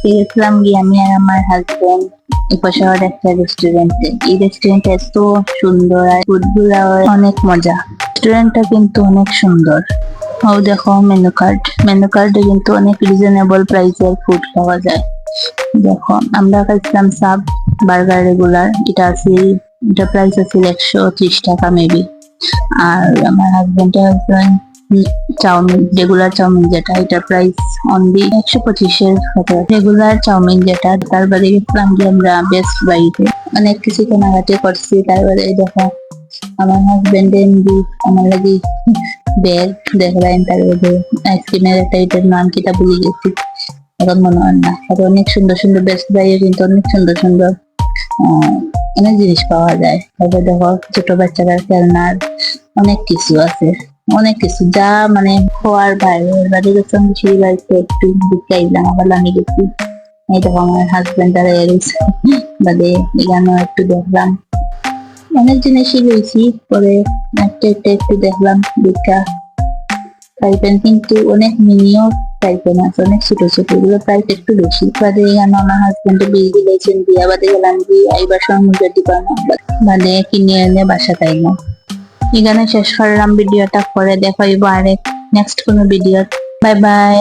আজকে গেছিলাম গিয়ে আমি আর আমার হাজবেন্ড উপশহর একটা রেস্টুরেন্টে। এই রেস্টুরেন্ট এত সুন্দর আর ফুড গুলা অনেক মজা। রেস্টুরেন্টটা কিন্তু অনেক সুন্দর। ও দেখো মেনু কার্ডে কিন্তু অনেক রিজনেবল প্রাইসের ফুড পাওয়া যায়। দেখো আমরা খাইছিলাম সাব বার্গার রেগুলার, এটা প্রাইস আছে 130 টাকা মেবি। আর আমার হাজবেন্ড চাউমিন, রেগুলার চাউমিন যেটা, এটা প্রাইস অনলি 125-এর মতো। রেগুলার চাউমিন যেটা, তারপরে গেছিলাম যে আমরা বেস্ট বাইতে অনেক কিছু কেনাকাটি করছি। তারপরে দেখো আমার হাজবেন্ড এমডি আমার লাগি ব্যাগ দেখলাম, তারপরে আইসক্রিমের একটা এটার নাম কিটা ভুলে গেছি, এখন মনে হয় না। আর অনেক সুন্দর সুন্দর বেস্ট বাইয়ে কিন্তু অনেক সুন্দর সুন্দর অনেক জিনিস পাওয়া যায়। তারপরে দেখো ছোট বাচ্চারা খেলনার অনেক কিছু আছে, অনেক কিছু যা মানে হওয়ার বাইরে। বাড়ি গেছিলাম সেই বাড়িতে একটু ঘুরতে আইলাম, আবার আমি গেছি। এই দেখো আমার হাজবেন্ড আর এরিস বাদে এখানেও একটু দেখলাম, অনেক জিনিসই রয়েছি। পরে একটু দেখলাম দেখা টাইপেন, কিন্তু অনেক মিনিও টাইপেন আছে, অনেক ছোট ছোট, এগুলো প্রাইস একটু বেশি। বাদে এখানে আমার হাজবেন্ড বিল দিয়েছেন, দিয়া বাদে গেলাম দিয়ে আইবার সমুদ্রের দোকানে বাদে কিনে এনে বাসা তাইলাম। এখানে শেষ করলাম ভিডিওটা, পরে দেখাইবো আরেক নেক্সট কোনো ভিডিও। Bye bye.